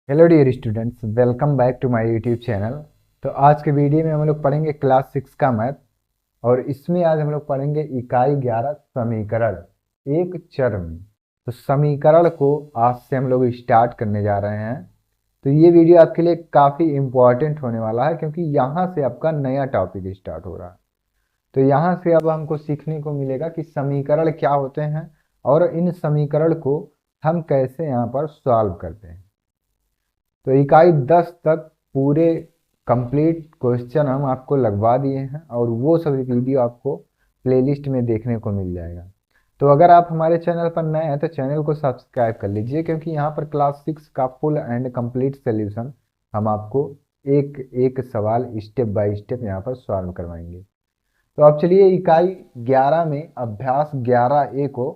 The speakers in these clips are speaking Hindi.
Hello dear students, welcome back to my YouTube channel. तो आज के वीडियो में हम लोग पढ़ेंगे क्लास 6 का मैथ। और इसमें आज हम लोग पढ़ेंगे इकाई 11 समीकरण एक चर में। तो समीकरण को आज से हम लोग स्टार्ट करने जा रहे हैं। तो ये वीडियो आपके लिए काफ़ी इम्पोर्टेंट होने वाला है, क्योंकि यहाँ से आपका नया टॉपिक स्टार्ट हो रहा है। तो यहाँ से अब हमको सीखने को मिलेगा कि समीकरण क्या होते हैं और इन समीकरण को हम कैसे यहाँ पर सॉल्व करते हैं। तो इकाई 10 तक पूरे कंप्लीट क्वेश्चन हम आपको लगवा दिए हैं, और वो सभी वीडियो आपको प्लेलिस्ट में देखने को मिल जाएगा। तो अगर आप हमारे चैनल पर नए हैं तो चैनल को सब्सक्राइब कर लीजिए, क्योंकि यहाँ पर क्लास 6 का फुल एंड कंप्लीट सोल्यूशन हम आपको एक एक सवाल स्टेप बाय स्टेप यहाँ पर सॉल्व करवाएंगे। तो अब चलिए इकाई 11 में अभ्यास 11A को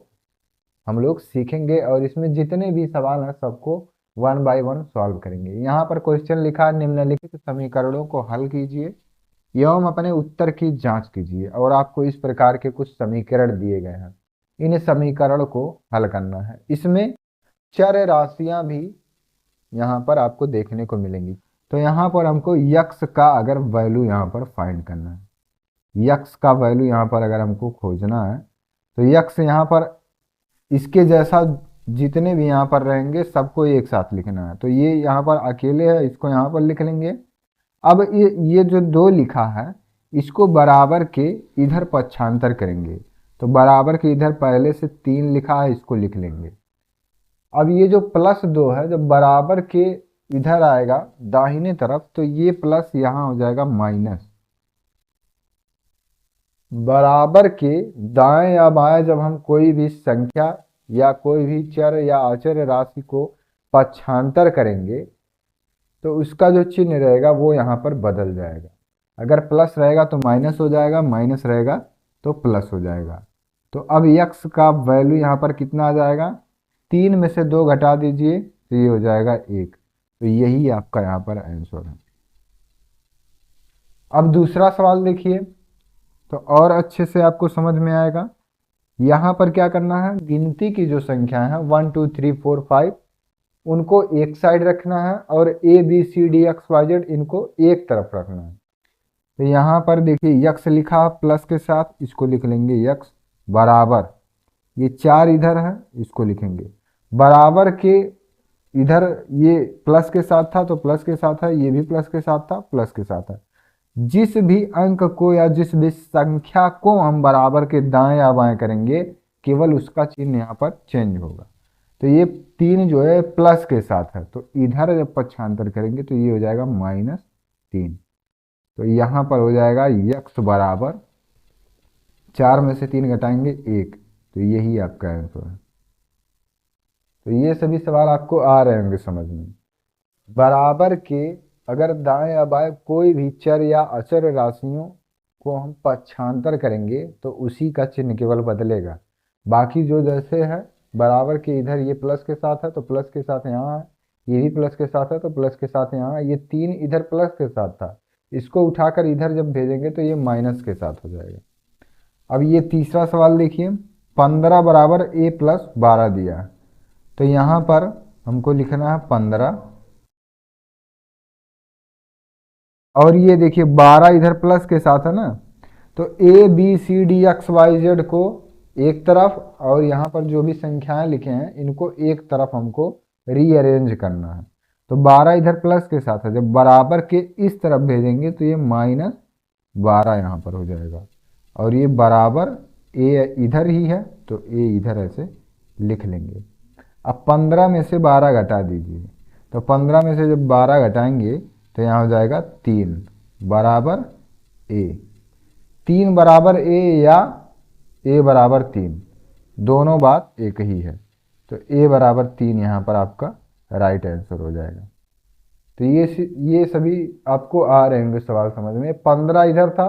हम लोग सीखेंगे, और इसमें जितने भी सवाल हैं सबको वन बाय वन सॉल्व करेंगे। यहाँ पर क्वेश्चन लिखा है, निम्नलिखित समीकरणों को हल कीजिए एवं अपने उत्तर की जांच कीजिए। और आपको इस प्रकार के कुछ समीकरण दिए गए हैं, इन समीकरण को हल करना है। इसमें चर राशियां भी यहाँ पर आपको देखने को मिलेंगी। तो यहाँ पर हमको यक्स का अगर वैल्यू यहाँ पर फाइंड करना है, यक्स का वैल्यू यहाँ पर अगर हमको खोजना है, तो यक्स यहाँ पर इसके जैसा जितने भी यहाँ पर रहेंगे सबको एक साथ लिखना है। तो ये यहाँ पर अकेले है, इसको यहाँ पर लिख लेंगे। अब ये जो दो लिखा है इसको बराबर के इधर पक्षांतर करेंगे। तो बराबर के इधर पहले से 3 लिखा है, इसको लिख लेंगे। अब ये जो +2 है, जब बराबर के इधर आएगा दाहिने तरफ, तो ये प्लस यहाँ हो जाएगा माइनस। बराबर के दाएं या बाएं जब हम कोई भी संख्या या कोई भी चर या अचर राशि को पक्षांतर करेंगे तो उसका जो चिन्ह रहेगा वो यहाँ पर बदल जाएगा। अगर प्लस रहेगा तो माइनस हो जाएगा, माइनस रहेगा तो प्लस हो जाएगा। तो अब यक्स का वैल्यू यहाँ पर कितना आ जाएगा, 3 में से 2 घटा दीजिए तो ये हो जाएगा 1। तो यही आपका यहाँ पर आंसर है। अब दूसरा सवाल देखिए, तो और अच्छे से आपको समझ में आएगा। यहाँ पर क्या करना है, गिनती की जो संख्या है 1 2 3 4 5 उनको एक साइड रखना है, और A B C D X Y Z इनको एक तरफ रखना है। तो यहाँ पर देखिए यक्स लिखा प्लस के साथ, इसको लिख लेंगे यक्स बराबर, ये 4 इधर है इसको लिखेंगे बराबर के इधर, ये प्लस के साथ था तो प्लस के साथ है, ये भी प्लस के साथ था प्लस के साथ है। जिस भी अंक को या जिस भी संख्या को हम बराबर के दाएं या बाएं करेंगे केवल उसका चिन्ह यहाँ पर चेंज होगा। तो ये 3 जो है प्लस के साथ है, तो इधर जब पक्षांतर करेंगे तो ये हो जाएगा -3। तो यहाँ पर हो जाएगा यक्स बराबर 4 में से 3 घटाएंगे 1। तो यही आपका आंसर है। तो ये सभी सवाल आपको आ रहे होंगे समझ में। बराबर के अगर दाएं या बाएं कोई भी चर या अचर राशियों को हम पक्षांतर करेंगे तो उसी का चिन्ह केवल बदलेगा। बाकी जो जैसे है, बराबर के इधर ये प्लस के साथ है तो प्लस के साथ यहाँ है, ये भी प्लस के साथ है तो प्लस के साथ यहाँ है, ये 3 इधर प्लस के साथ था, इसको उठाकर इधर जब भेजेंगे तो ये माइनस के साथ हो जाएगा। अब ये तीसरा सवाल देखिए, 15 बराबर a + 12 दिया है। तो यहाँ पर हमको लिखना है 15, और ये देखिए 12 इधर प्लस के साथ है ना, तो A B C D X Y Z को एक तरफ, और यहाँ पर जो भी संख्याएं लिखे हैं इनको एक तरफ हमको रीअरेंज करना है। तो 12 इधर प्लस के साथ है, जब बराबर के इस तरफ भेजेंगे तो ये -12 यहाँ पर हो जाएगा, और ये बराबर ए इधर ही है तो ए इधर ऐसे लिख लेंगे। अब 15 में से 12 घटा दीजिए, तो 15 में से जब 12 घटाएंगे तो यहाँ हो जाएगा 3 बराबर ए। 3 बराबर ए या ए बराबर 3, दोनों बात एक ही है। तो ए बराबर 3 यहाँ पर आपका राइट आंसर हो जाएगा। तो ये सभी आपको आ रहे होंगे सवाल समझ में। 15 इधर था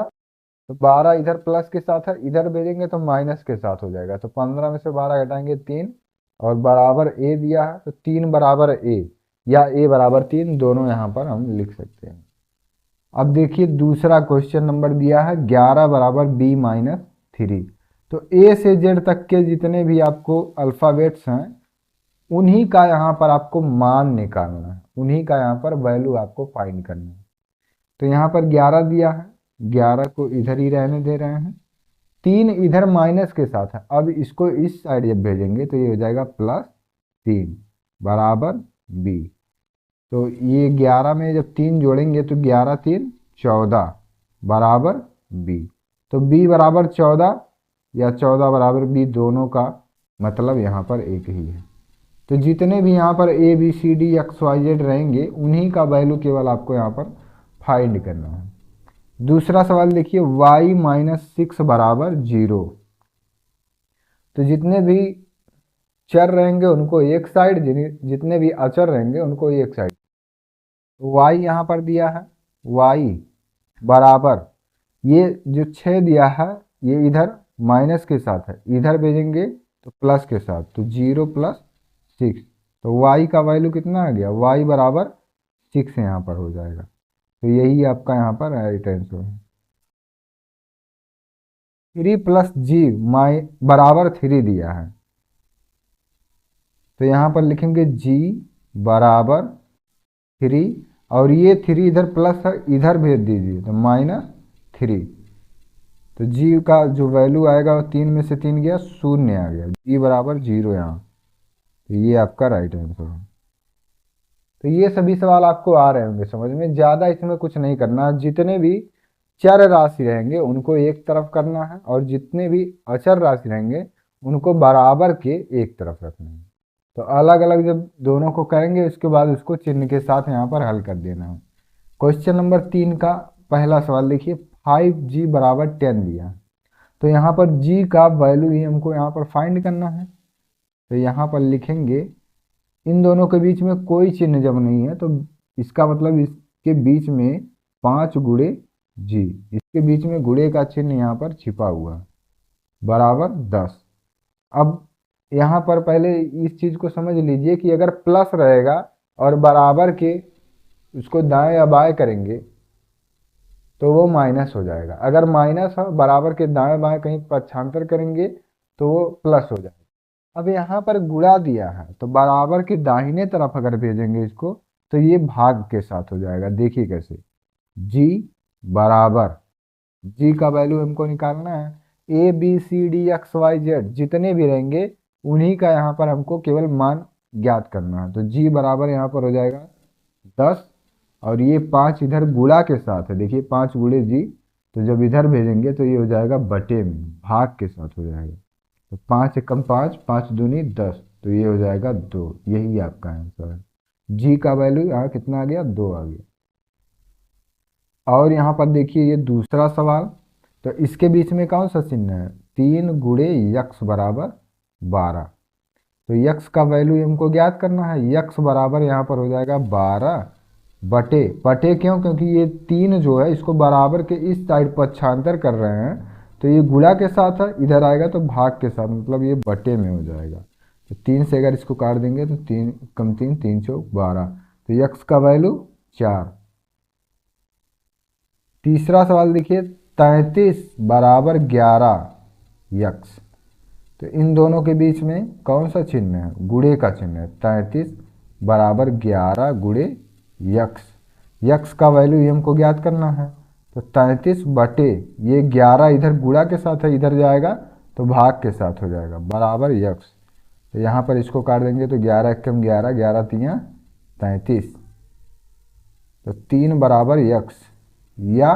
तो 12 इधर प्लस के साथ है, इधर भेजेंगे तो माइनस के साथ हो जाएगा। तो 15 में से 12 घटाएंगे 3, और बराबर ए दिया है तो 3 बराबर ए या ए बराबर 3 दोनों यहाँ पर हम लिख सकते हैं। अब देखिए दूसरा क्वेश्चन नंबर दिया है 11 बराबर b - 3। तो ए से जेड तक के जितने भी आपको अल्फ़ाबेट्स हैं उन्हीं का यहाँ पर आपको मान निकालना है, उन्हीं का यहाँ पर वैल्यू आपको फाइंड करना है। तो यहाँ पर 11 दिया है, 11 को इधर ही रहने दे रहे हैं, 3 इधर माइनस के साथ है। अब इसको इस साइड जब भेजेंगे तो ये हो जाएगा +3 बराबर b। तो ये 11 में जब 3 जोड़ेंगे तो 11 3 14 बराबर b। तो b बराबर 14 या 14 बराबर b, दोनों का मतलब यहाँ पर एक ही है। तो जितने भी यहाँ पर a b c d x y z रहेंगे उन्हीं का वैल्यू केवल आपको यहाँ पर फाइंड करना है। दूसरा सवाल देखिए, y - 6 बराबर 0। तो जितने भी चर रहेंगे उनको एक साइड, जितने भी अचर रहेंगे उनको एक साइड। y यहाँ पर दिया है, y बराबर ये जो 6 दिया है ये इधर माइनस के साथ है, इधर भेजेंगे तो प्लस के साथ, तो 0 + 6। तो y का वैल्यू कितना आ गया, y बराबर 6 यहाँ पर हो जाएगा। तो यही आपका यहाँ पर राइट आंसर है। 3 + g बराबर 3 दिया है, तो यहाँ पर लिखेंगे g बराबर 3, और ये 3 इधर प्लस है, इधर भेज दीजिए तो -3। तो g का जो वैल्यू आएगा वो 3 में से 3 गया, 0 आ गया, g बराबर 0 यहाँ। तो ये आपका राइट आंसर है। तो ये सभी सवाल आपको आ रहे होंगे समझ में, ज़्यादा इसमें कुछ नहीं करना। जितने भी चर राशि रहेंगे उनको एक तरफ करना है, और जितने भी अचर राशि रहेंगे उनको बराबर के एक तरफ रखना है। तो अलग अलग जब दोनों को करेंगे उसके बाद उसको चिन्ह के साथ यहाँ पर हल कर देना है। क्वेश्चन नंबर 3 का पहला सवाल देखिए, 5g बराबर 10 दिया। तो यहाँ पर g का वैल्यू ही हमको यहाँ पर फाइंड करना है। तो यहाँ पर लिखेंगे, इन दोनों के बीच में कोई चिन्ह जब नहीं है तो इसका मतलब इसके बीच में 5 गुणे g, इसके बीच में गुणे का चिन्ह यहाँ पर छिपा हुआ है, बराबर 10। अब यहाँ पर पहले इस चीज़ को समझ लीजिए कि अगर प्लस रहेगा और बराबर के उसको दाएं या बाएं करेंगे तो वो माइनस हो जाएगा, अगर माइनस हो बराबर के दाएं बाएं कहीं पक्षांतर करेंगे तो वो प्लस हो जाएगा। अब यहाँ पर गुणा दिया है तो बराबर के दाहिने तरफ अगर भेजेंगे इसको तो ये भाग के साथ हो जाएगा। देखिए कैसे, g बराबर, g का वैल्यू हमको निकालना है, a b c d x y z जितने भी रहेंगे उन्हीं का यहाँ पर हमको केवल मान ज्ञात करना है। तो g बराबर यहाँ पर हो जाएगा 10, और ये 5 इधर गुणा के साथ है, देखिए 5 गुणे g, तो जब इधर भेजेंगे तो ये हो जाएगा बटे में, भाग के साथ हो जाएगा। तो 5 एकम 5, 5 दूनी 10, तो ये हो जाएगा 2। यही आपका आंसर है। g का वैल्यू यहाँ कितना आ गया, 2 आ गया। और यहाँ पर देखिए ये दूसरा सवाल, तो इसके बीच में कौन सा चिन्ह है, 3 गुणे यक्स बराबर 12। तो यक्स का वैल्यू हमको ज्ञात करना है, यक्स बराबर यहाँ पर हो जाएगा 12 बटे, बटे क्यों, क्योंकि ये 3 जो है इसको बराबर के इस साइड पक्षांतर कर रहे हैं, तो ये गुणा के साथ है, इधर आएगा तो भाग के साथ, मतलब ये बटे में हो जाएगा। तो 3 से अगर इसको काट देंगे तो 3 कम 3 3 चौक 12, तो यक्स का वैल्यू 4। तीसरा सवाल देखिए, 33 बराबर 11 यक्स। तो इन दोनों के बीच में कौन सा चिन्ह है, गुणे का चिन्ह है। 33 बराबर 11 गुणे यक्स, यक्स का वैल्यू ये हमको ज्ञात करना है। तो 33 बटे ये 11 इधर गुणा के साथ है, इधर जाएगा तो भाग के साथ हो जाएगा, बराबर यक्स। तो यहाँ पर इसको काट देंगे तो 11 एकम 11, 11 तियाँ 33, तो 3 बराबर यक्स या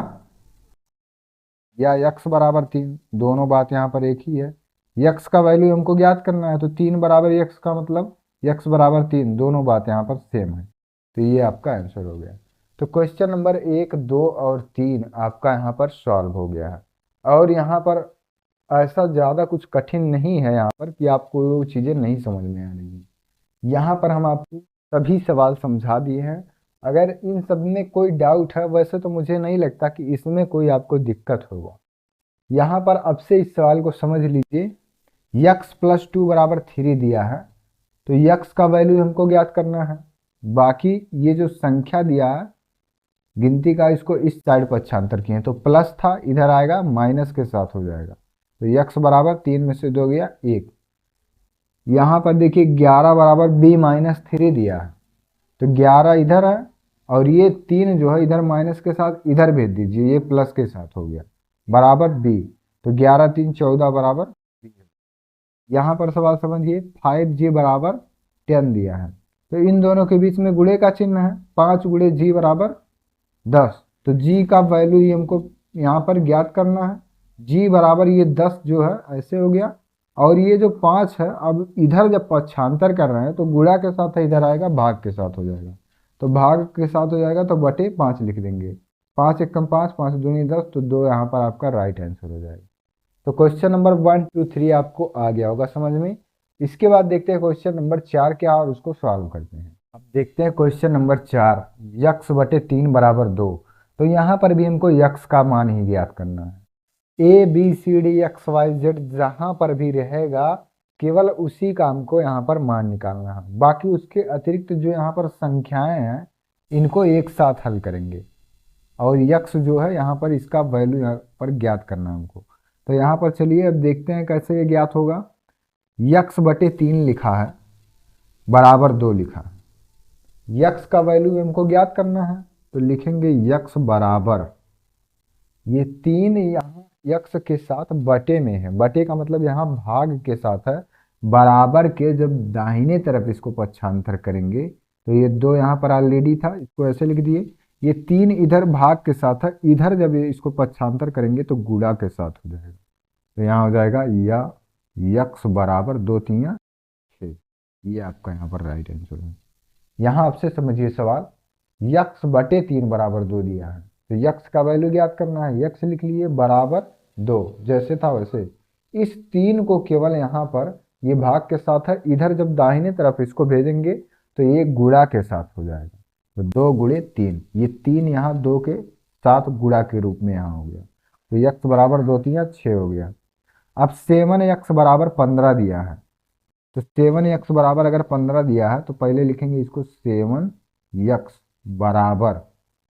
यक्स बराबर 3, दोनों बात यहाँ पर एक ही है। यक्स का वैल्यू हमको ज्ञात करना है, तो 3 बराबर यक्स का मतलब यक्स बराबर 3, दोनों बात यहाँ पर सेम है। तो ये आपका आंसर हो गया। तो क्वेश्चन नंबर 1, 2 और 3 आपका यहाँ पर सॉल्व हो गया है। और यहाँ पर ऐसा ज़्यादा कुछ कठिन नहीं है यहाँ पर कि आपको वो चीज़ें नहीं समझ में आ रही हैं। यहाँ पर हम आपको सभी सवाल समझा दिए हैं। अगर इन सब में कोई डाउट है, वैसे तो मुझे नहीं लगता कि इसमें कोई आपको दिक्कत होगा। यहाँ पर अब से इस सवाल को समझ लीजिए, यक्स + 2 बराबर 3 दिया है, तो यक्स का वैल्यू हमको ज्ञात करना है। बाकी ये जो संख्या दिया है गिनती का, इसको इस साइड पक्षांतर किए तो प्लस था, इधर आएगा माइनस के साथ हो जाएगा। तो यक्स बराबर 3 में से 2 गया 1, यहाँ पर देखिए 11 बराबर b-3 दिया है, तो 11 इधर है और ये 3 जो है इधर माइनस के साथ इधर भेज दीजिए, ये प्लस के साथ हो गया बराबर b। तो 11 3 14 बराबर b। यहाँ पर सवाल समझिए 5g बराबर 10 दिया है, तो इन दोनों के बीच में गुणे का चिन्ह है, 5 गुणे g बराबर 10। तो g का वैल्यू ही हमको यहाँ पर ज्ञात करना है। g बराबर ये 10 जो है ऐसे हो गया, और ये जो 5 है अब इधर जब पक्षांतर कर रहे हैं तो गुणा के साथ इधर आएगा, भाग के साथ हो जाएगा। तो भाग के साथ हो जाएगा तो बटे 5 लिख देंगे। 5 एकम 5, 5 दूनी 10, तो 2 यहाँ पर आपका राइट आंसर हो जाएगा। तो क्वेश्चन नंबर 1 2 3 आपको आ गया होगा समझ में। इसके बाद देखते हैं क्वेश्चन नंबर 4 क्या और उसको सॉल्व करते हैं। अब देखते हैं क्वेश्चन नंबर 4, यक्स बटे 3 बराबर 2। तो यहाँ पर भी हमको यक्स का मान ही ज्ञात करना है। A B C D X Y Z जहाँ पर भी रहेगा केवल उसी का हमको यहाँ पर मान निकालना है। बाकी उसके अतिरिक्त जो यहाँ पर संख्याएं हैं इनको एक साथ हल करेंगे, और यक्स जो है यहाँ पर इसका वैल्यू यहाँ पर ज्ञात करना है हमको। तो यहाँ पर चलिए अब देखते हैं कैसे ये ज्ञात होगा। यक्स बटे 3 लिखा है बराबर 2 लिखा है, यक्स का वैल्यू हमको ज्ञात करना है, तो लिखेंगे यक्स बराबर ये 3 यहाँ यक्स के साथ बटे में है, बटे का मतलब यहाँ भाग के साथ है, बराबर के जब दाहिने तरफ इसको पक्षांतर करेंगे तो ये 2 यहाँ पर ऑलरेडी था, इसको ऐसे लिख दिए। ये 3 इधर भाग के साथ है, इधर जब इसको पक्षांतर करेंगे तो गुणा के साथ हो जाएगा। तो यहाँ हो जाएगा या यक्स बराबर 2 3 6। ये आपका यहाँ पर राइट आंसर है। यहाँ आपसे समझिए सवाल, यक्स बटे 3 बराबर 2 दिया है, तो यक्स का वैल्यू ज्ञात करना है। यक्स लिख लिए बराबर 2, जैसे था वैसे। इस 3 को केवल यहाँ पर ये भाग के साथ है, इधर जब दाहिने तरफ इसको भेजेंगे तो ये गुणा के साथ हो जाएगा। तो 2 गुणे 3, ये 3 यहाँ 2 के साथ गुणा के रूप में यहाँ हो गया। तो यक्स बराबर 2 3 6 हो गया। अब 7 यक्स बराबर 15 दिया है, तो 7 यक्स बराबर अगर 15 दिया है तो पहले लिखेंगे इसको 7 यक्स बराबर,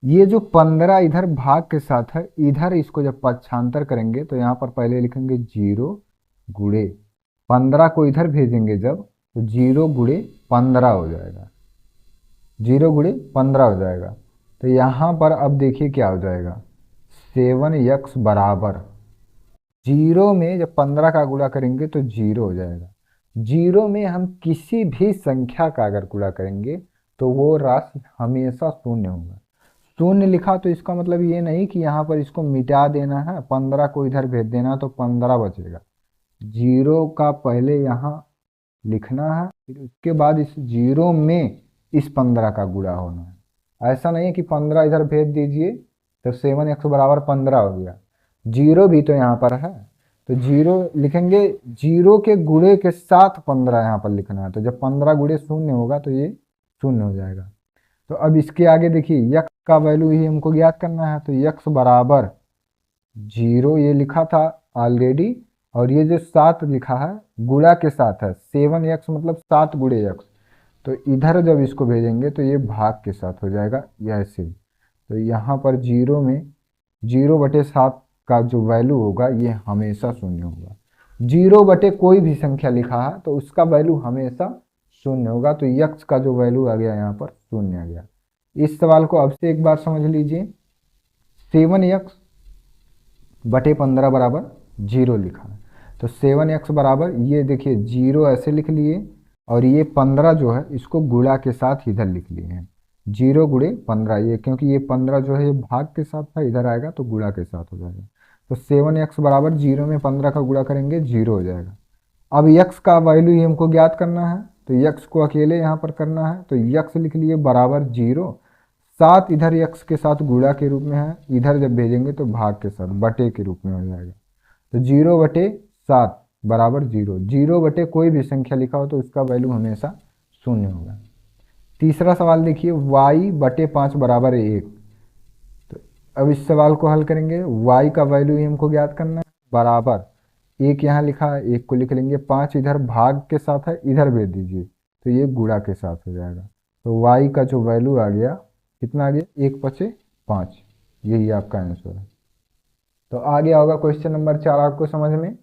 ये जो 15 इधर भाग के साथ है, इधर इसको जब पक्षांतर करेंगे तो यहाँ पर पहले लिखेंगे 0 गुणे 15 को इधर भेजेंगे जब, तो 0 गुणे 15 हो जाएगा, 0 गुणे 15 हो जाएगा। तो यहाँ पर अब देखिए क्या हो जाएगा, 7 यक्स बराबर 0 में जब 15 का गुणा करेंगे तो 0 हो जाएगा। 0 में हम किसी भी संख्या का अगर गुणा करेंगे तो वो राशि हमेशा शून्य होगा। शून्य लिखा तो इसका मतलब ये नहीं कि यहाँ पर इसको मिटा देना है, 15 को इधर भेज देना तो 15 बचेगा। 0 का पहले यहाँ लिखना है, फिर उसके बाद इस 0 में इस 15 का गुणा होना है। ऐसा नहीं है कि 15 इधर भेज दीजिए तो 7 एक्स बराबर 15 हो गया, 0 भी तो यहाँ पर है, तो 0 लिखेंगे, 0 के गुणे के साथ 15 यहाँ पर लिखना है। तो जब 15 गुणे शून्य होगा तो ये शून्य हो जाएगा। तो अब इसके आगे देखिए यक्स का वैल्यू ही हमको ज्ञात करना है, तो यक्स बराबर 0 ये लिखा था ऑलरेडी, और ये जो 7 लिखा है गुणा के साथ है, 7 यक्स मतलब 7 गुणे यक्स, तो इधर जब इसको भेजेंगे तो ये भाग के साथ हो जाएगा ऐसे। तो यहाँ पर 0 में 0/7 का जो वैल्यू होगा ये हमेशा शून्य होगा। 0 कोई भी संख्या लिखा है तो उसका वैल्यू हमेशा शून्य होगा। तो यक्स का जो वैल्यू आ गया यहाँ पर शून्य आ गया। इस सवाल को अब से एक बार समझ लीजिए, 7 यक्स बटे 15 बराबर 0 लिखा है, तो 7 यक्स बराबर ये देखिए 0 ऐसे लिख लिए, और ये 15 जो है इसको गुणा के साथ इधर लिख लिए हैं, 0 गुणे 15, ये क्योंकि ये 15 जो है ये भाग के साथ था, इधर आएगा तो गुणा के साथ हो जाएगा। तो 7 यक्स बराबर 0 में 15 का गुणा करेंगे 0 हो जाएगा। अब यक्स का वैल्यू ही हमको ज्ञात करना है, तो यक्स को अकेले यहाँ पर करना है, तो यक्स लिख लिए बराबर 0, 7 इधर यक्स के साथ गुणा के रूप में है, इधर जब भेजेंगे तो भाग के साथ बटे के रूप में हो जाएगा। तो 0/7 बराबर 0, 0 कोई भी संख्या लिखा हो तो उसका वैल्यू हमेशा शून्य होगा। तीसरा सवाल देखिए, y/5 बराबर 1। तो अब इस सवाल को हल करेंगे, y का वैल्यू ही हमको ज्ञात करना है, बराबर 1 यहाँ लिखा है, 1 को लिख लेंगे, 5 इधर भाग के साथ है, इधर भेज दीजिए तो ये गुणा के साथ हो जाएगा। तो y का जो वैल्यू आ गया कितना आ गया, 1/5, यही आपका आंसर है। तो आ गया होगा क्वेश्चन नंबर 4 आपको समझ में।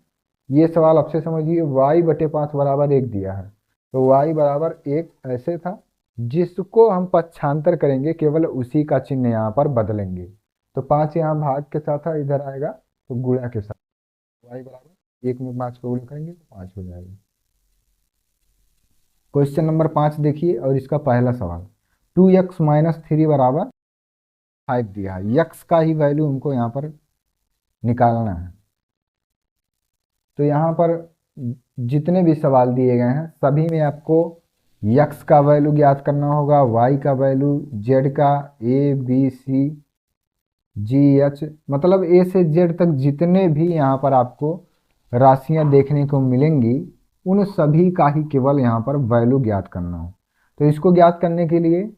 ये सवाल आपसे समझिए, y/5 बराबर 1 दिया है, तो y बराबर 1 ऐसे था, जिसको हम पक्षांतर करेंगे केवल उसी का चिन्ह यहाँ पर बदलेंगे। तो 5 यहाँ भाग के साथ है, इधर आएगा तो गुणा के साथ, y बराबर 1 में 5 को गुणा करेंगे तो 5 हो जाएगा। क्वेश्चन नंबर 5 देखिए और इसका पहला सवाल, 2x-3 बराबर 5 दिया है, यक्स का ही वैल्यू हमको यहाँ पर निकालना है। तो यहाँ पर जितने भी सवाल दिए गए हैं सभी में आपको यक्स का वैल्यू ज्ञात करना होगा, वाई का वैल्यू, जेड का, ए बी सी जी एच, मतलब ए से जेड तक जितने भी यहाँ पर आपको राशियाँ देखने को मिलेंगी उन सभी का ही केवल यहाँ पर वैल्यू ज्ञात करना हो। तो इसको ज्ञात करने के लिए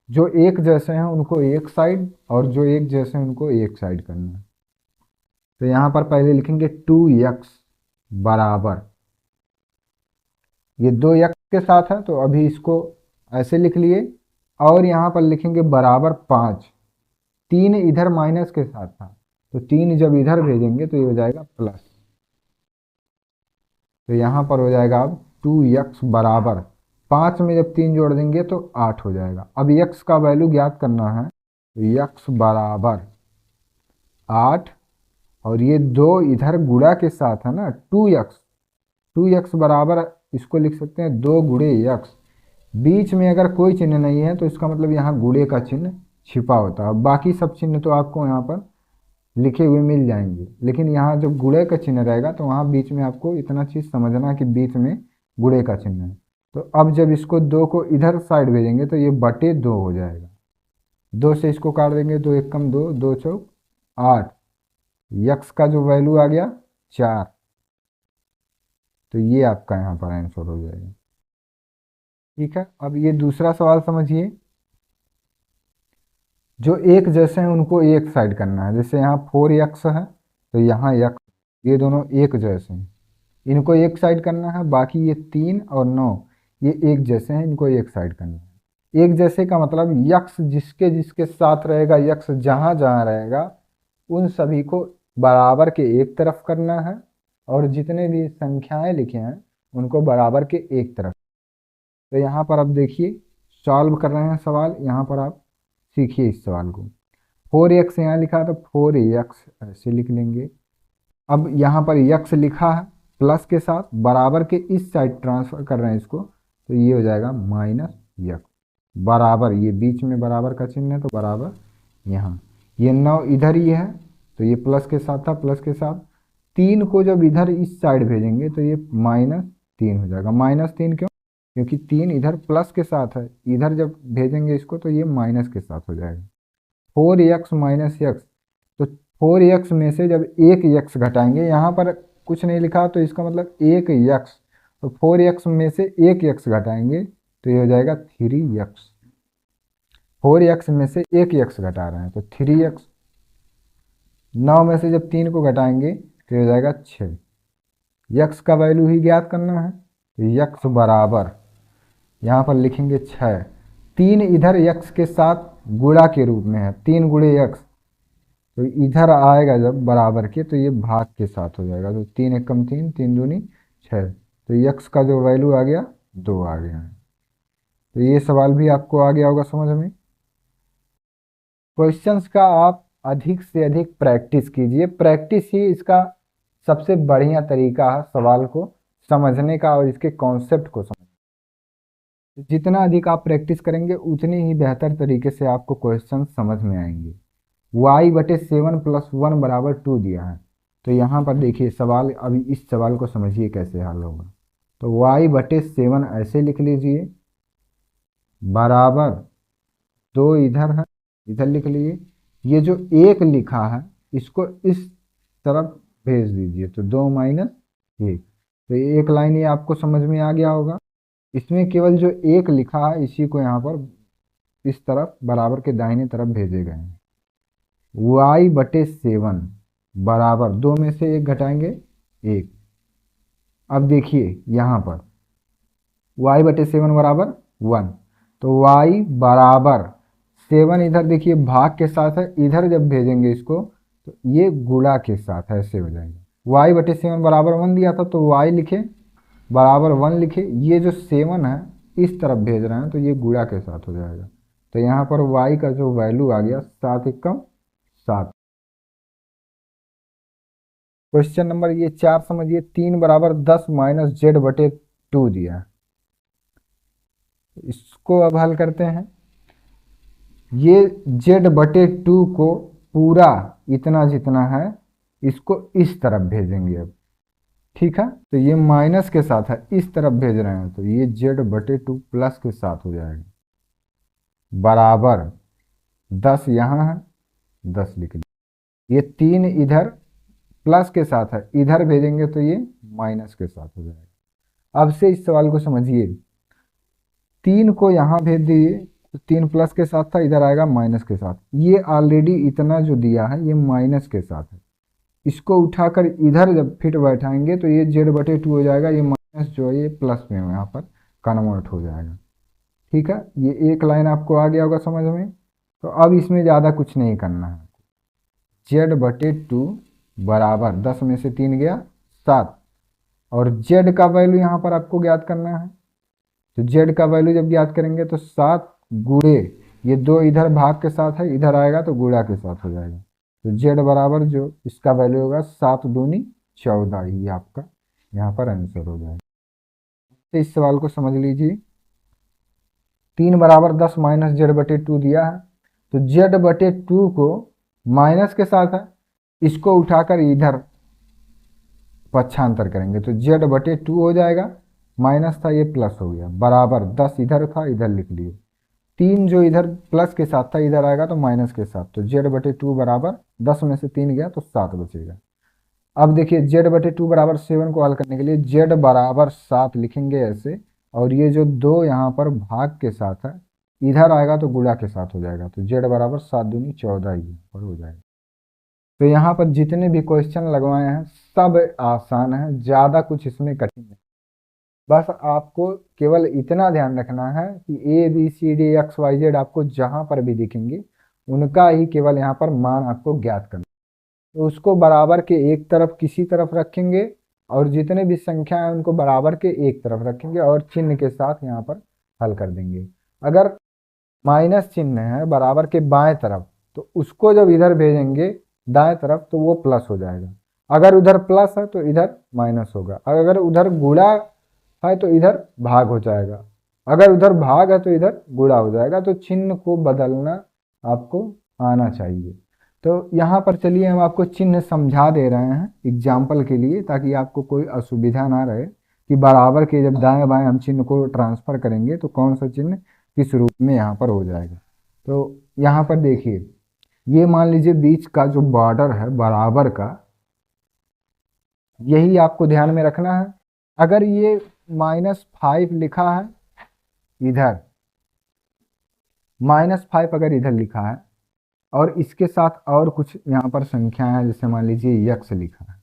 जो एक जैसे हैं उनको एक साइड और जो एक जैसे हैं उनको एक साइड करना है। तो यहाँ पर पहले लिखेंगे 2x बराबर, ये 2x के साथ है तो अभी इसको ऐसे लिख लिए, और यहाँ पर लिखेंगे बराबर 5, 3 इधर माइनस के साथ था तो 3 जब इधर भेजेंगे तो ये हो जाएगा प्लस, तो यहाँ पर हो जाएगा अब 2x बराबर 5 में जब 3 जोड़ देंगे तो 8 हो जाएगा। अब x का वैल्यू ज्ञात करना है, तो x बराबर 8, और ये 2 इधर गुणा के साथ है ना, 2x बराबर इसको लिख सकते हैं 2 गुणे x, बीच में अगर कोई चिन्ह नहीं है तो इसका मतलब यहाँ गुणे का चिन्ह छिपा होता है। बाकी सब चिन्ह तो आपको यहाँ पर लिखे हुए मिल जाएंगे, लेकिन यहाँ जब गुणे का चिन्ह रहेगा तो वहाँ बीच में आपको इतना चीज़ समझना कि बीच में गुणे का चिन्ह है। तो अब जब इसको 2 को इधर साइड भेजेंगे तो ये बटे 2 हो जाएगा, 2 से इसको काट देंगे, 2 एकम 2, 2 चौक 8, यक्स का जो वैल्यू आ गया 4, तो ये आपका यहाँ पर आंसर हो जाएगा। ठीक है, अब ये दूसरा सवाल समझिए, जो एक जैसे हैं उनको एक साइड करना है। जैसे यहाँ 4x है तो यहाँ x, ये दोनों एक जैसे हैं, इनको एक साइड करना है। बाकी ये 3 और 9 ये एक जैसे हैं, इनको एक साइड करना है। एक जैसे का मतलब यक्स जिसके जिसके साथ रहेगा, यक्स जहाँ जहाँ रहेगा उन सभी को बराबर के एक तरफ करना है, और जितने भी संख्याएं लिखे हैं उनको बराबर के एक तरफ। तो यहाँ पर अब देखिए सॉल्व कर रहे हैं सवाल, यहाँ पर आप सीखिए इस सवाल को। 4x यहाँ लिखा है तो 4x ऐसे लिख लेंगे। अब यहाँ पर x लिखा है प्लस के साथ, बराबर के इस साइड ट्रांसफर कर रहे हैं इसको, तो ये हो जाएगा -x बराबर, ये बीच में बराबर का चिन्ह है तो बराबर यहाँ, ये 9 इधर ही है तो ये प्लस के साथ था, प्लस के साथ 3 को जब इधर इस साइड भेजेंगे तो ये -3 हो जाएगा। -3 क्यों? क्योंकि 3 इधर प्लस के साथ है, इधर जब भेजेंगे इसको तो ये माइनस के साथ हो जाएगा। 4x -x, तो 4x में से जब एक x घटाएंगे, यहाँ पर कुछ नहीं लिखा तो इसका मतलब एक x, तो 4x में से एक x घटाएंगे तो ये हो जाएगा 3x। 4x में से एक x घटा रहे हैं तो 3x। 9 में से जब 3 को घटाएंगे तो हो जाएगा 6। x का वैल्यू ही ज्ञात करना है, तो x बराबर यहाँ पर लिखेंगे 6, 3 इधर x के साथ गुणा के रूप में है, 3 गुणे x, तो इधर आएगा जब बराबर के तो ये भाग के साथ हो जाएगा, तो 3 एकम 3, 3 दूनी 6, तो x का जो वैल्यू आ गया 2 आ गया है। तो ये सवाल भी आपको आ गया होगा समझ में। क्वेश्चंस का आप अधिक से अधिक प्रैक्टिस कीजिए, प्रैक्टिस ही इसका सबसे बढ़िया तरीका है सवाल को समझने का और इसके कॉन्सेप्ट को समझने। जितना अधिक आप प्रैक्टिस करेंगे उतनी ही बेहतर तरीके से आपको क्वेश्चन समझ में आएंगे। y/7 + 1 = 2 दिया है, तो यहाँ पर देखिए सवाल, अभी इस सवाल को समझिए कैसे हल होगा। तो y/7 ऐसे लिख लीजिए, बराबर 2 इधर है, इधर लिख लीजिए, ये जो एक लिखा है इसको इस तरफ भेज दीजिए तो 2 - 1, तो एक लाइन ये आपको समझ में आ गया होगा। इसमें केवल जो एक लिखा है इसी को यहाँ पर इस तरफ बराबर के दाहिने तरफ भेजे गए हैं। y/7 बराबर 2 में से 1 घटाएंगे 1। अब देखिए यहाँ पर y/7 बराबर 1, तो y बराबर 7 इधर देखिए भाग के साथ है, इधर जब भेजेंगे इसको तो ये गुणा के साथ ऐसे हो जाएगा, y/7 बराबर 1 दिया था, तो y लिखे बराबर 1 लिखे। ये जो 7 है इस तरफ भेज रहे हैं तो ये गुणा के साथ हो जाएगा। तो यहाँ पर y का जो वैल्यू आ गया 7 एकम 7। क्वेश्चन नंबर ये 4 समझिए, 3 बराबर 10 माइनस z/2 दिया है। इसको अब हल करते हैं। ये z/2 को पूरा इतना जितना है इसको इस तरफ भेजेंगे अब, ठीक है। तो ये माइनस के साथ है, इस तरफ भेज रहे हैं, तो ये z/2 प्लस के साथ हो जाएगा, बराबर 10 यहाँ है, 10 लिख दिया। ये 3 इधर प्लस के साथ है, इधर भेजेंगे तो ये माइनस के साथ हो जाएगा। अब से इस सवाल को समझिए, 3 को यहाँ भेज दिए तो 3 प्लस के साथ था, इधर आएगा माइनस के साथ। ये ऑलरेडी इतना जो दिया है ये माइनस के साथ है, इसको उठाकर इधर जब फिट बैठाएंगे तो ये z/2 हो जाएगा, ये माइनस जो है ये प्लस में यहाँ पर कन्वर्ट हो जाएगा, ठीक है। ये एक लाइन आपको आ गया होगा समझ में। तो अब इसमें ज़्यादा कुछ नहीं करना है, z/2 बराबर 10 में से 3 गया 7, और z का वैल्यू यहाँ पर आपको ज्ञात करना है। तो z का वैल्यू जब ज्ञात करेंगे तो 7 गुणे, ये 2 इधर भाग के साथ है, इधर आएगा तो गुणा के साथ हो जाएगा। तो z बराबर जो इसका वैल्यू होगा 7 दूनी 14, ही आपका यहाँ पर आंसर हो जाएगा। तो इस सवाल को समझ लीजिए, 3 बराबर 10 माइनस z/2 दिया है, तो z/2 को माइनस के साथ है, इसको उठाकर इधर पक्षांतर करेंगे तो z/2 हो जाएगा, माइनस था ये प्लस हो गया, बराबर 10 इधर था, इधर लिख लिए। 3 जो इधर प्लस के साथ था इधर आएगा तो माइनस के साथ, तो z/2 बराबर 10 में से 3 गया तो 7 बचेगा। अब देखिए z/2 बराबर 7 को हल करने के लिए z बराबर 7 लिखेंगे ऐसे, और ये जो 2 यहाँ पर भाग के साथ है इधर आएगा तो गुणा के साथ हो जाएगा, तो z बराबर 7 दूनी 14 ही पर हो जाएगा। तो यहाँ पर जितने भी क्वेश्चन लगवाए हैं सब आसान है, ज़्यादा कुछ इसमें कठिन नहीं। बस आपको केवल इतना ध्यान रखना है कि ABCD XYZ आपको जहाँ पर भी दिखेंगे उनका ही केवल यहाँ पर मान आपको ज्ञात करना। तो उसको बराबर के एक तरफ किसी तरफ रखेंगे, और जितने भी संख्या हैं उनको बराबर के एक तरफ रखेंगे और चिन्ह के साथ यहाँ पर हल कर देंगे। अगर माइनस चिन्ह है बराबर के बाएं तरफ तो उसको जब इधर भेजेंगे दाएं तरफ तो वो प्लस हो जाएगा। अगर उधर प्लस है तो इधर माइनस होगा, अगर उधर गुणा है तो इधर भाग हो जाएगा, अगर उधर भाग है तो इधर गुणा हो जाएगा। तो चिन्ह को बदलना आपको आना चाहिए। तो यहाँ पर चलिए हम आपको चिन्ह समझा दे रहे हैं एग्जाम्पल के लिए, ताकि आपको कोई असुविधा ना रहे कि बराबर के जब दाएं बाएं हम चिन्ह को ट्रांसफर करेंगे तो कौन सा चिन्ह किस रूप में यहाँ पर हो जाएगा। तो यहाँ पर देखिए, ये मान लीजिए बीच का जो बॉर्डर है बराबर का, यही आपको ध्यान में रखना है। अगर ये -5 लिखा है इधर, -5 अगर इधर लिखा है और इसके साथ और कुछ यहाँ पर संख्या है, जैसे मान लीजिए x लिखा है,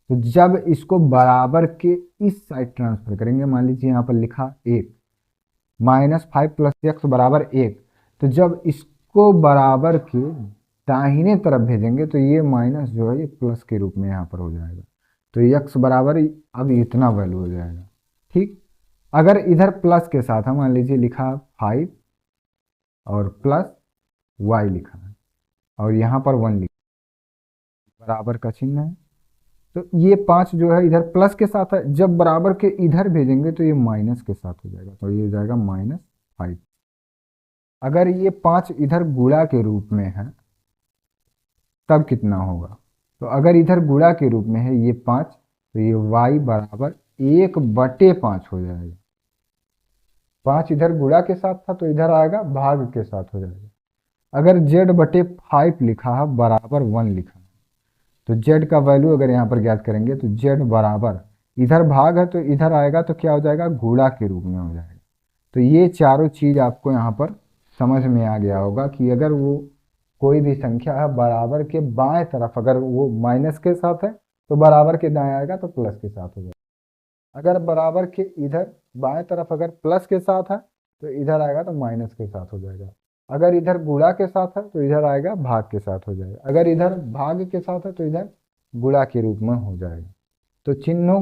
तो जब इसको बराबर के इस साइड ट्रांसफर करेंगे, मान लीजिए यहाँ पर लिखा 1, -5 + x बराबर 1, तो जब इसको बराबर के दाहिने तरफ भेजेंगे तो ये माइनस जो है ये प्लस के रूप में यहाँ पर हो जाएगा। तो x बराबर अब इतना वैल्यू हो जाएगा, ठीक। अगर इधर प्लस के साथ है, मान लीजिए लिखा 5 और प्लस y लिखा है और यहाँ पर 1 लिखा, बराबर का चिन्ह है, तो ये 5 जो है इधर प्लस के साथ है, जब बराबर के इधर भेजेंगे तो ये माइनस के साथ हो जाएगा, तो ये हो जाएगा -5। अगर ये 5 इधर गुणा के रूप में है तब कितना होगा, तो अगर इधर गुणा के रूप में है ये 5, तो ये y बराबर 1/5 हो जाएगा। 5 इधर गुणा के साथ था तो इधर आएगा भाग के साथ हो जाएगा। अगर z/5 लिखा है बराबर 1 लिखा है, तो z का वैल्यू अगर यहाँ पर ज्ञात करेंगे तो z बराबर, इधर भाग है तो इधर आएगा तो क्या हो जाएगा, गुणा के रूप में हो जाएगा। तो ये चारों चीज़ आपको यहाँ पर समझ में आ गया होगा कि अगर वो कोई भी संख्या है बराबर के बाएं तरफ, अगर वो माइनस के साथ है तो बराबर के दाएं आएगा तो प्लस के साथ हो जाएगा। अगर बराबर के इधर बाएं तरफ अगर प्लस के साथ है तो इधर आएगा तो माइनस के साथ हो जाएगा। अगर इधर गुणा के साथ है तो इधर आएगा भाग के साथ हो जाएगा। अगर इधर भाग के साथ है तो इधर गुणा के रूप में हो जाएगा। तो चिन्हों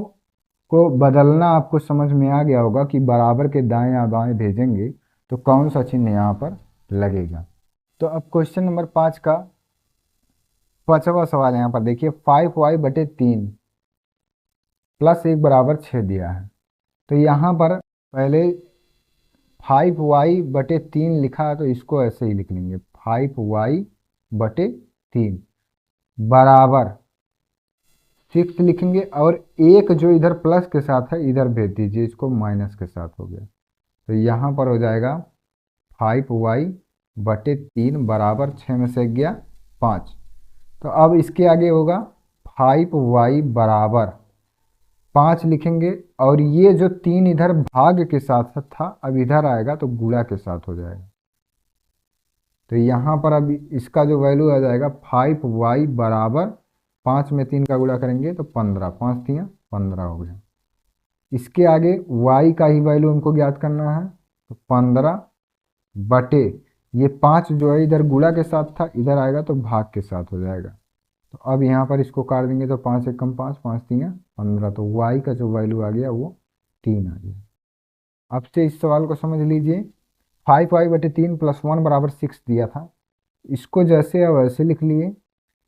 को बदलना आपको समझ में आ गया होगा कि बराबर के दाएं या बाएं भेजेंगे तो कौन सा चिन्ह यहाँ पर लगेगा। तो अब क्वेश्चन नंबर 5 का 5वां सवाल यहाँ पर देखिए, 5y/3 प्लस 1 बराबर 6 दिया है। तो यहाँ पर पहले 5y/3 लिखा है तो इसको ऐसे ही लिख लेंगे, 5y/3 बराबर 6 लिखेंगे, और एक जो इधर प्लस के साथ है इधर भेज दीजिए, इसको माइनस के साथ हो गया। तो यहाँ पर हो जाएगा 5y/3 बराबर 6 में से गया 5। तो अब इसके आगे होगा 5y बराबर 5 लिखेंगे, और ये जो 3 इधर भाग के साथ था अब इधर आएगा तो गुणा के साथ हो जाएगा। तो यहाँ पर अब इसका जो वैल्यू आ जाएगा 5y बराबर 5 में 3 का गुणा करेंगे तो 15, 5 3 15 हो गया। इसके आगे y का ही वैल्यू हमको ज्ञात करना है, तो 15 बटे ये 5 जो है इधर गुणा के साथ था इधर आएगा तो भाग के साथ हो जाएगा। तो अब यहाँ पर इसको काट देंगे तो 5 एकम 5, 5 3 15, तो y का जो वैल्यू आ गया वो 3 आ गया। अब से इस सवाल को समझ लीजिए, 5y/3 + 1 बराबर 6 दिया था, इसको जैसे अब वैसे लिख लिए।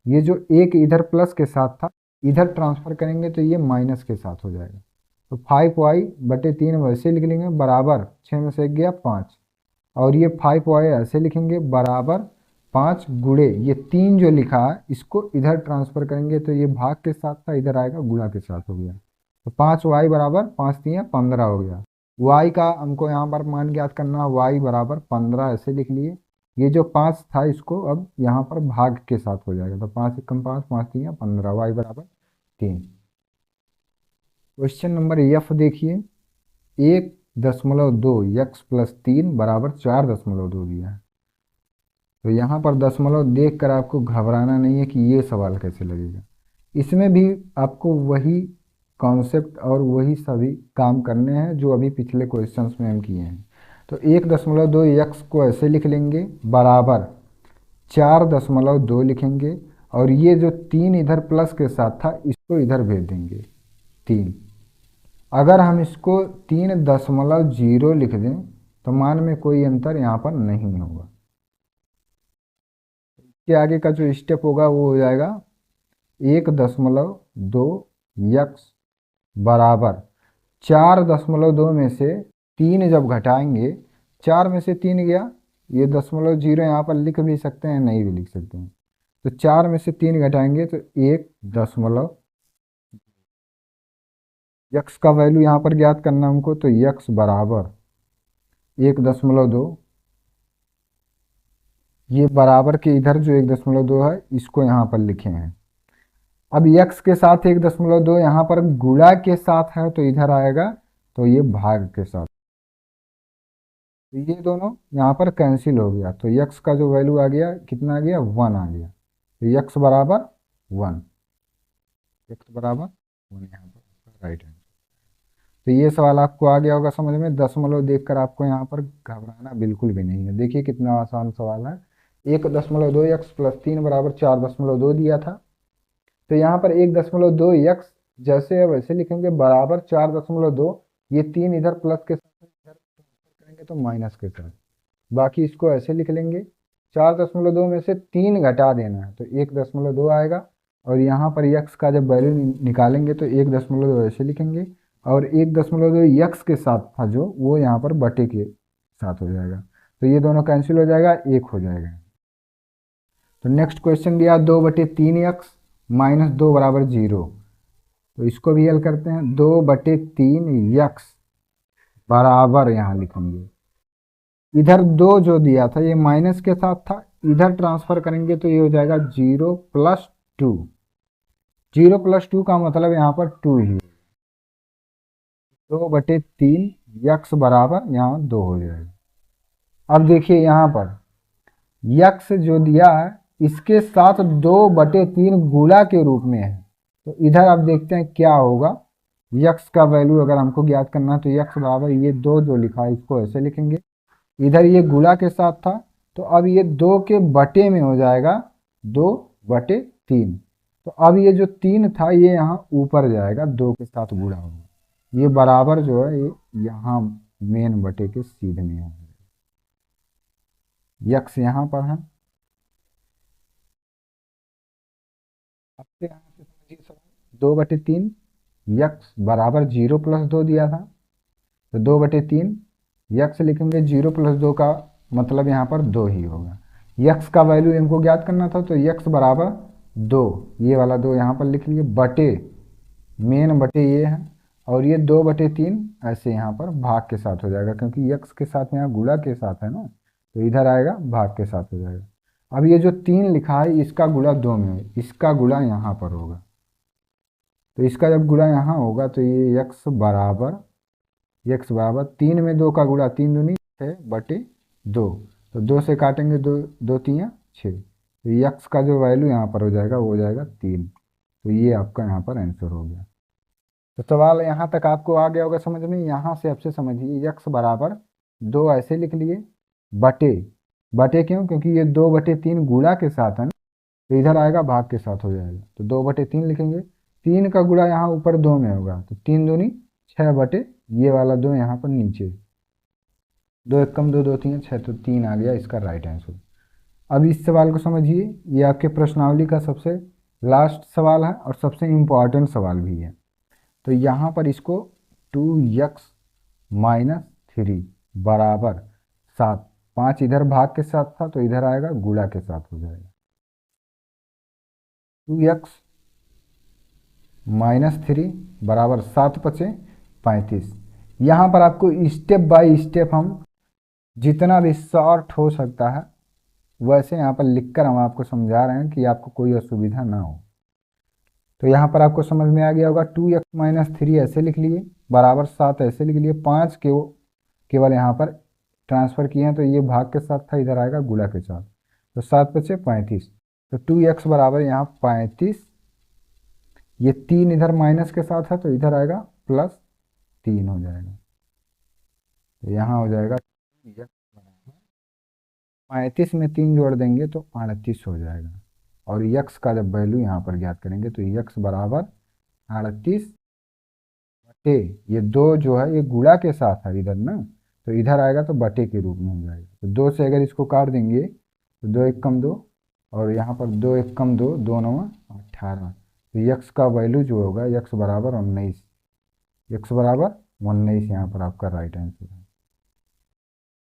ये जो एक इधर प्लस के साथ था इधर ट्रांसफर करेंगे तो ये माइनस के साथ हो जाएगा। तो 5y/3 वैसे लिख लेंगे बराबर 6 में से गया 5, और ये 5y ऐसे लिखेंगे बराबर 5 गुणे ये 3 जो लिखा है इसको इधर ट्रांसफर करेंगे तो ये भाग के साथ था इधर आएगा गुणा के साथ हो गया। तो 5y बराबर 5 3 15 हो गया। y का हमको यहाँ पर मान ज्ञात करना, y बराबर 15 ऐसे लिख लिए। ये जो 5 था इसको अब यहाँ पर भाग के साथ हो जाएगा, तो 5 एकम 5, 5 3 15, y बराबर 3। क्वेश्चन नंबर F देखिए, 1.2 x + 3 बराबर 4.2 दिया है। तो यहाँ पर दशमलव देख कर आपको घबराना नहीं है कि ये सवाल कैसे लगेगा। इसमें भी आपको वही कॉन्सेप्ट और वही सभी काम करने हैं जो अभी पिछले क्वेश्चंस में हम किए हैं। तो 1.2 x को ऐसे लिख लेंगे बराबर 4.2 लिखेंगे, और ये जो 3 इधर प्लस के साथ था इसको इधर भेज देंगे 3। अगर हम इसको 3.0 लिख दें तो मान में कोई अंतर यहाँ पर नहीं होगा। इसके आगे का जो स्टेप होगा वो हो जाएगा 1.2 x बराबर 4.2 में से 3 जब घटाएंगे, 4 में से 3 गया, ये 0.0 यहाँ पर लिख भी सकते हैं नहीं भी लिख सकते हैं। तो 4 में से 3 घटाएंगे तो 1 x का वैल्यू यहाँ पर ज्ञात करना हमको, तो x बराबर 1.2, ये बराबर के इधर जो 1.2 है इसको यहाँ पर लिखे हैं। अब x के साथ 1.2 यहाँ पर गुणा के साथ है तो इधर आएगा तो ये भाग के साथ, तो ये दोनों यहाँ पर कैंसिल हो गया। तो x का जो वैल्यू आ गया कितना आ गया 1 आ गया। तो x बराबर 1, x बराबर 1 यहाँ पर राइट है। तो ये सवाल आपको आ गया होगा समझ में। दशमलव देखकर आपको यहाँ पर घबराना बिल्कुल भी नहीं है। देखिए कितना आसान सवाल है। 1.2 x + 3 बराबर 4.2 दिया था, तो यहाँ पर 1.2 x जैसे है वैसे लिखेंगे बराबर 4.2, ये 3 इधर प्लस के साथ इधर करेंगे तो माइनस के साथ, बाकी इसको ऐसे लिख लेंगे। 4.2 में से 3 घटा देना है तो 1.2 आएगा, और यहाँ पर x का जब वैल्यू निकालेंगे तो 1.2 ऐसे लिखेंगे, और 1.2 x के साथ था जो वो यहाँ पर बटे के साथ हो जाएगा, तो ये दोनों कैंसिल हो जाएगा, 1 हो जाएगा। तो नेक्स्ट क्वेश्चन दिया 2/3x - 2 बराबर 0। तो इसको भी हल करते हैं। 2/3x बराबर यहाँ लिखेंगे, इधर 2 जो दिया था ये माइनस के साथ था, इधर ट्रांसफर करेंगे तो ये हो जाएगा 0 + 2। 0 + 2 का मतलब यहाँ पर 2 ही, 2/3x बराबर यहाँ 2 हो जाएगा। अब देखिए यहाँ पर x जो दिया है इसके साथ 2/3 गुणा के रूप में है, तो इधर आप देखते हैं क्या होगा। x का वैल्यू अगर हमको ज्ञात करना है तो x बराबर ये 2 जो लिखा है इसको ऐसे लिखेंगे, इधर ये गुणा के साथ था तो अब ये 2 के बटे में हो जाएगा 2/3। तो अब ये जो 3 था ये यहाँ ऊपर जाएगा, 2 के साथ गुणा होगा, ये बराबर जो है ये यहाँ मेन बटे के सीधे में है, यक्स यहाँ पर है। अब से यहाँ से समझिए सवाल, 2/3 यक्स बराबर 0+2 दिया था, तो 2/3 यक्स लिखेंगे, 0+2 का मतलब यहाँ पर 2 ही होगा। यक्स का वैल्यू इनको ज्ञात करना था, तो यक्स बराबर 2, ये वाला 2 यहाँ पर लिख लिए, बटे मेन बटे ये है, और ये 2/3 ऐसे यहाँ पर भाग के साथ हो जाएगा, क्योंकि यक्स के साथ यहाँ गुणा के साथ है ना, तो इधर आएगा भाग के साथ हो जाएगा। अब ये जो 3 लिखा है इसका गुणा 2 में है, इसका गुणा यहाँ पर होगा, तो इसका जब गुणा यहाँ होगा तो ये यक्स बराबर 3 में 2 का गुणा, 3 दूनी 6/2, तो 2 से काटेंगे, 2 2 3 6, तो यक्स का जो वैल्यू यहाँ पर हो जाएगा वो हो जाएगा 3, तो ये आपका यहाँ पर आंसर हो गया। तो सवाल यहाँ तक आपको आ गया होगा समझ में। यहाँ से आपसे समझिए, यक्स बराबर 2 ऐसे लिख लिए, बटे बटे क्यों, क्योंकि ये 2/3 गुणा के साथ है ना, तो इधर आएगा भाग के साथ हो जाएगा, तो 2/3 लिखेंगे, 3 का गुणा यहाँ ऊपर 2 में होगा, तो 3 दूनी 6 बटे ये वाला 2 यहाँ पर नीचे, 2 1 कम 2 2 3 6, तो 3 आ गया इसका राइट आंसर। अब इस सवाल को समझिए, ये आपके प्रश्नावली का सबसे लास्ट सवाल है और सबसे इम्पोर्टेंट सवाल भी है। तो यहाँ पर इसको 2x-3 बराबर 7, 5 इधर भाग के साथ था तो इधर आएगा गुणा के साथ हो जाएगा, 2x-3 बराबर 7×5 = 35। यहाँ पर आपको स्टेप बाय स्टेप हम जितना भी शॉर्ट हो सकता है वैसे यहाँ पर लिखकर हम आपको समझा रहे हैं कि आपको कोई असुविधा ना हो। तो यहाँ पर आपको समझ में आ गया होगा, 2x-3 ऐसे लिख लिए, बराबर 7 ऐसे लिख लिए, 5 के केवल यहाँ पर ट्रांसफर किए हैं तो ये भाग के साथ था, इधर आएगा गुणा के साथ, तो 7×5 = 35, तो 2x बराबर यहाँ 35, ये 3 इधर माइनस के साथ है तो इधर आएगा +3 हो जाएगा, तो यहाँ हो जाएगा 35 में 3 जोड़ देंगे तो 38 हो जाएगा, और यक्स का जब वैल्यू यहाँ पर ज्ञात करेंगे तो यक्स बराबर 38 बटे ये 2 जो है ये गुणा के साथ है इधर ना, तो इधर आएगा तो बटे के रूप में हो जाएगा, तो 2 से अगर इसको काट देंगे तो 2 1 कम 2, और यहाँ पर 2 1 कम 2, 2 9 18, तो यक्स का वैल्यू जो होगा यक्स बराबर 19, यक्स बराबर 19 यहाँ पर आपका राइट आंसर है।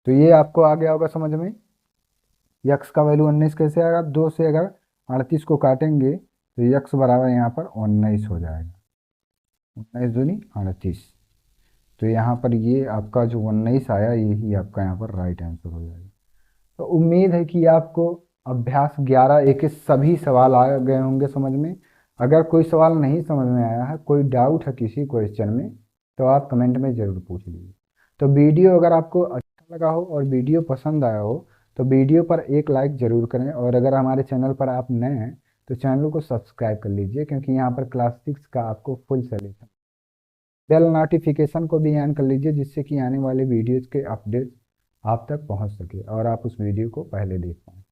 तो ये आपको आ गया होगा समझ में, यक्स का वैल्यू 19 कैसे आएगा, 2 से अगर 38 को काटेंगे तो यक्स बराबर यहाँ पर 19 हो जाएगा, 19 दूनी 38, तो यहाँ पर ये आपका जो 19 आया यही आपका यहाँ पर राइट आंसर हो जाएगा। तो उम्मीद है कि आपको अभ्यास 11 के सभी सवाल आ गए होंगे समझ में। अगर कोई सवाल नहीं समझ में आया है, कोई डाउट है किसी क्वेश्चन में, तो आप कमेंट में ज़रूर पूछ लीजिए। तो वीडियो अगर आपको अच्छा लगा हो और वीडियो पसंद आया हो तो वीडियो पर एक लाइक ज़रूर करें, और अगर हमारे चैनल पर आप नए हैं तो चैनल को सब्सक्राइब कर लीजिए, क्योंकि यहाँ पर क्लास 6 का आपको फुल सॉल्यूशन, बेल नोटिफिकेशन को भी ऑन कर लीजिए, जिससे कि आने वाले वीडियोज़ के अपडेट आप तक पहुँच सके और आप उस वीडियो को पहले देख पाएँ।